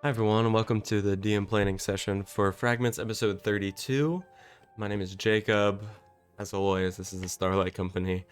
Hi everyone, and welcome to the DM planning session for Fragments episode 32. My name is Jacob. As always, this is the Starlight company.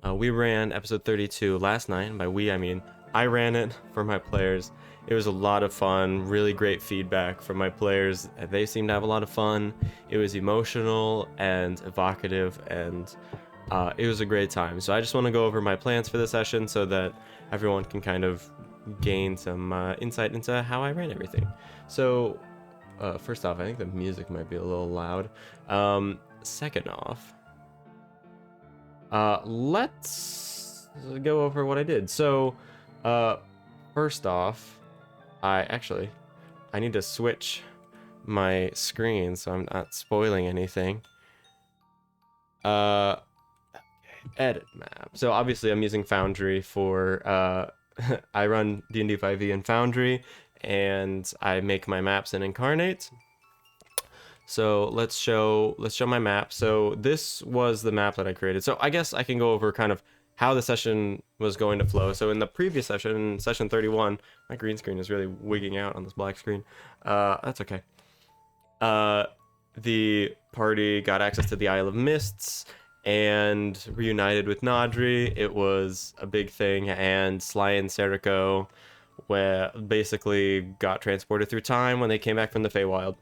We ran episode 32 last night, and by we I mean I ran it for my players. It was a lot of fun, really great feedback from my players. They seemed to have a lot of fun. It was emotional and evocative, and it was a great time. So I just want to go over my plans for the session so that everyone can kind of gain some insight into how I ran everything. So, first off, I think the music might be a little loud. Second off, let's go over what I did. So, first off, I need to switch my screen so I'm not spoiling anything. Edit map. So obviously I'm using Foundry for I run D&D 5e in Foundry, and I make my maps in Incarnate. So let's show my map. So this was the map that I created. So I guess I can go over kind of how the session was going to flow. So in the previous session, session 31, my green screen is really wigging out on this black screen. That's okay. The party got access to the Isle of Mists and reunited with Nadri. It was a big thing, and Sly and Serico basically got transported through time when they came back from the Feywild.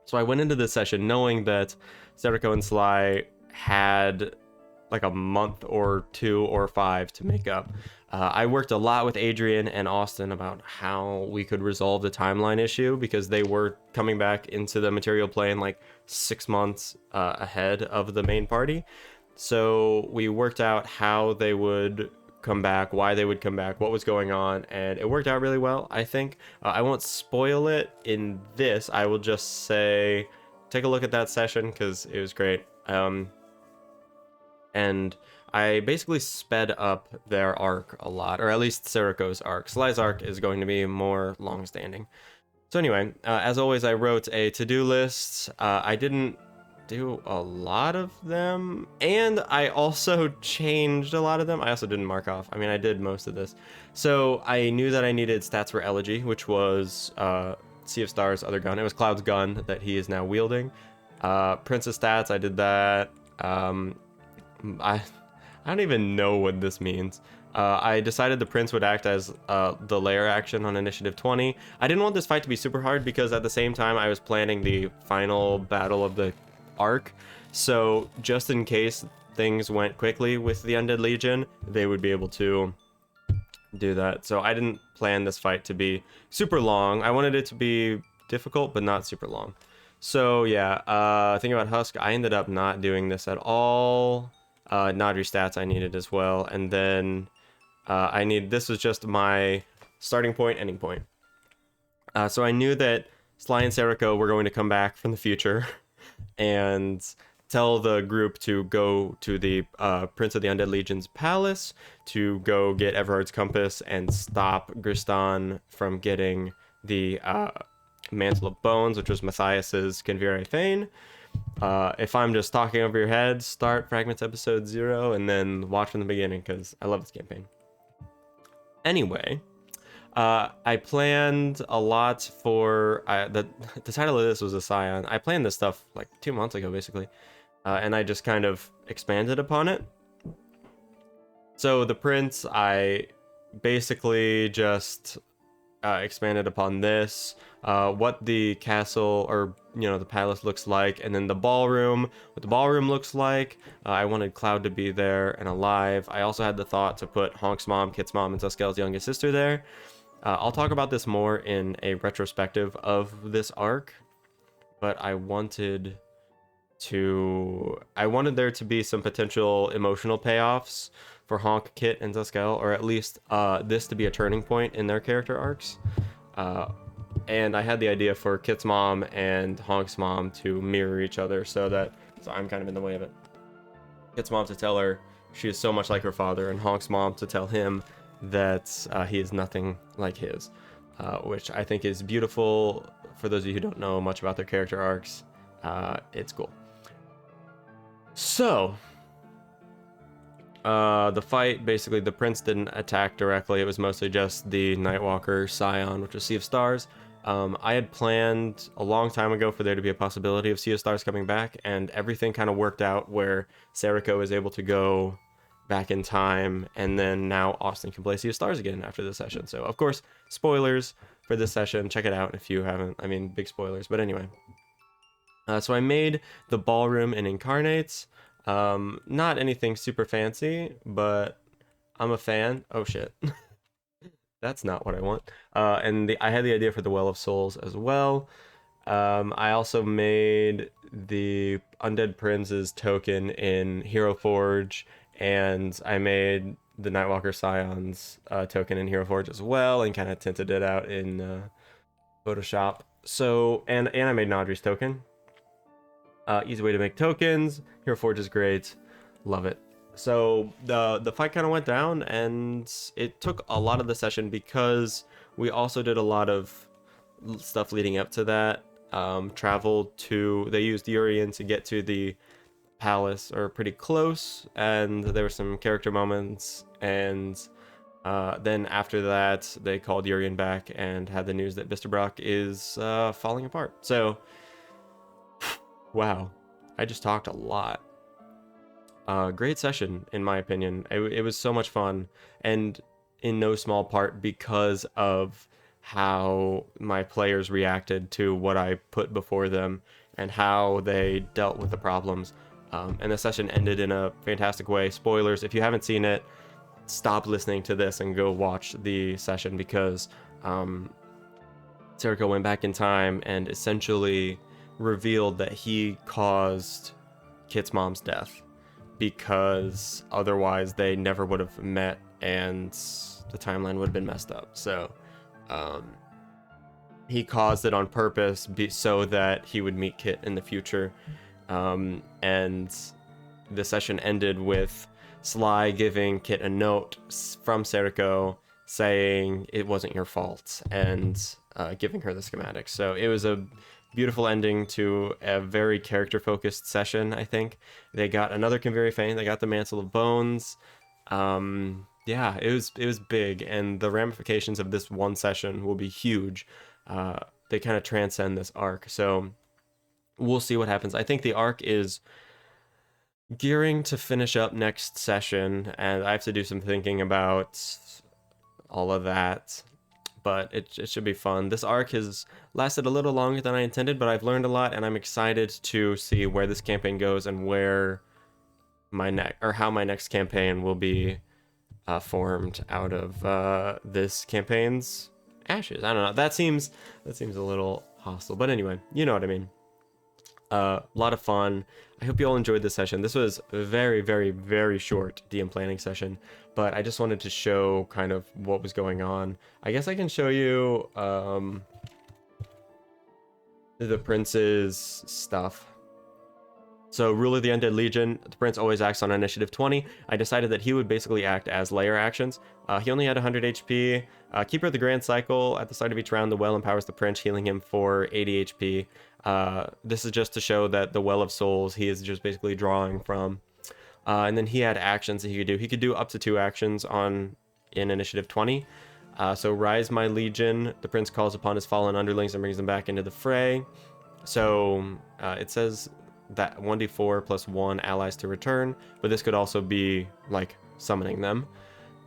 So I went into this session knowing that Serico and Sly had like a month or 2 or 5 to make up. I worked a lot with Adrian and Austin about how we could resolve the timeline issue, because they were coming back into the material plane like 6 months ahead of the main party. So we worked out how they would come back, why they would come back, what was going on, and it worked out really well, I think. I won't spoil it in this. I will just say take a look at that session because it was great. And I basically sped up their arc a lot, or at least Serico's arc. Sly's arc is going to be more long-standing. So anyway, as always, I wrote a to-do list. I didn't do a lot of them, and I also changed a lot of them. I also didn't mark off. I mean, I did most of this. So I knew that I needed stats for Elegy, which was Sea of Stars' other gun. It was Cloud's gun that he is now wielding. Princess stats, I did that. I don't even know what this means. I decided the prince would act as the lair action on initiative 20. I didn't want this fight to be super hard because at the same time I was planning the final battle of the arc. So just in case things went quickly with the Undead Legion, they would be able to do that. So I didn't plan this fight to be super long. I wanted it to be difficult, but not super long. So yeah, thinking about Husk, I ended up not doing this at all. Nadri stats I needed as well, and then this was just my starting point, ending point. So I knew that Sly and Serico were going to come back from the future and tell the group to go to the Prince of the Undead Legion's palace to go get Everhard's compass and stop Gristan from getting the Mantle of Bones, which was Matthias's Convere Fane. If I'm just talking over your head, start Fragments episode 0 and then watch from the beginning because I love this campaign. Anyway, I planned a lot for the title of this was a Scion. I planned this stuff like 2 months ago, basically, and I just kind of expanded upon it. So the prince, I basically just expanded upon this, what the castle or the palace looks like, and then the ballroom, what the ballroom looks like. I wanted Cloud to be there and alive. I also had the thought to put Honk's mom, Kit's mom, and Tuskel's youngest sister there. I'll talk about this more in a retrospective of this arc, but I wanted there to be some potential emotional payoffs for Honk, Kit, and Tuskel, or at least this to be a turning point in their character arcs. And I had the idea for Kit's mom and Honk's mom to mirror each other, so I'm kind of in the way of it. Kit's mom to tell her she is so much like her father, and Honk's mom to tell him that he is nothing like his, which I think is beautiful. For those of you who don't know much about their character arcs, it's cool. So, the fight, basically, the prince didn't attack directly. It was mostly just the Nightwalker Scion, which was Sea of Stars, I had planned a long time ago for there to be a possibility of Sea of Stars coming back, and everything kind of worked out where Seriko is able to go back in time, and then now Austin can play Sea of Stars again after this session. So, of course, spoilers for this session. Check it out if you haven't. I mean, big spoilers. But anyway. So I made the ballroom in Incarnates. Not anything super fancy, but I'm a fan. Oh, shit. That's not what I want. I had the idea for the Well of Souls as well. I also made the Undead Prince's token in Hero Forge, and I made the Nightwalker Scion's token in Hero Forge as well, and kind of tinted it out in Photoshop. So, and I made Naudri's token. Easy way to make tokens. Hero Forge is great. Love it. So the fight kind of went down, and it took a lot of the session because we also did a lot of stuff leading up to that. They used Urian to get to the palace, or pretty close, and there were some character moments, and then after that they called Urian back and had the news that Vistabrock is falling apart. So wow, I just talked a lot. Great session, in my opinion. It was so much fun, and in no small part because of how my players reacted to what I put before them and how they dealt with the problems. And the session ended in a fantastic way. Spoilers, if you haven't seen it, stop listening to this and go watch the session, because Seriko went back in time and essentially revealed that he caused Kit's mom's death, because otherwise they never would have met and the timeline would have been messed up. So he caused it on purpose so that he would meet Kit in the future. And the session ended with Sly giving Kit a note from Seriko saying it wasn't your fault, and giving her the schematics. So it was a beautiful ending to a very character-focused session, I think. They got another Convery Fane, they got the Mantle of Bones. Yeah, it was big, and the ramifications of this one session will be huge. They kind of transcend this arc, so we'll see what happens. I think the arc is gearing to finish up next session, and I have to do some thinking about all of that. But it should be fun. This arc has lasted a little longer than I intended, but I've learned a lot, and I'm excited to see where this campaign goes and where how my next campaign will be formed out of this campaign's ashes. I don't know. That seems a little hostile, but anyway, you know what I mean. A lot of fun. I hope you all enjoyed this session. This was a very, very, very short DM planning session, but I just wanted to show kind of what was going on. I guess I can show you the prince's stuff. So, Rule of the Undead Legion, the prince always acts on initiative 20. I decided that he would basically act as layer actions. He only had 100 HP. Keeper of the Grand Cycle, at the start of each round, the well empowers the prince, healing him for 80 HP. This is just to show that the Well of Souls, he is just basically drawing from. And then he had actions that he could do. He could do up to 2 actions in initiative 20. So, Rise My Legion, the prince calls upon his fallen underlings and brings them back into the fray. So, it says that 1d4 plus 1 allies to return, but this could also be like summoning them.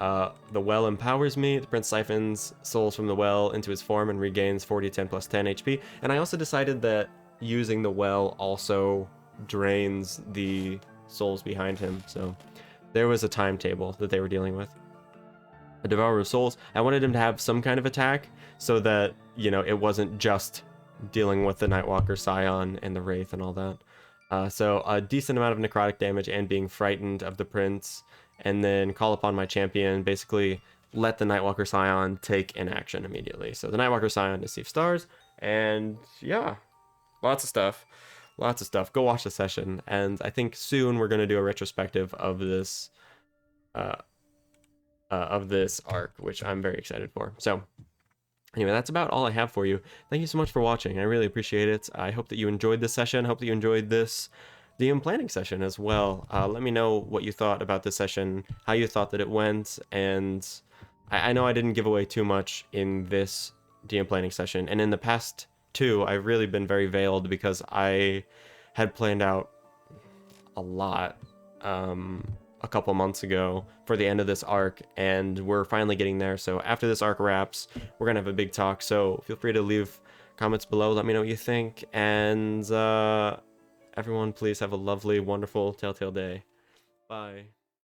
The well empowers me. The prince siphons souls from the well into his form and regains 40/10 plus 10 HP. And I also decided that using the well also drains the souls behind him. So there was a timetable that they were dealing with. A Devourer of Souls. I wanted him to have some kind of attack so that, you know, it wasn't just dealing with the Nightwalker Scion and the Wraith and all that. So a decent amount of necrotic damage and being frightened of the prince, and then call upon my champion, basically let the Nightwalker Scion take an action immediately. So the Nightwalker Scion is Sea of Stars, and yeah, lots of stuff. Go watch the session, and I think soon we're going to do a retrospective of this arc, which I'm very excited for. So anyway, that's about all I have for you. Thank you so much for watching. I really appreciate it. I hope that you enjoyed this session. Hope that you enjoyed this DM planning session as well. Let me know what you thought about this session, how you thought that it went, and I know I didn't give away too much in this DM planning session, and in the past two, I've really been very veiled because I had planned out a lot a couple months ago for the end of this arc, and we're finally getting there. So after this arc wraps, we're gonna have a big talk, so feel free to leave comments below, let me know what you think, and everyone please have a lovely, wonderful Telltale day. Bye.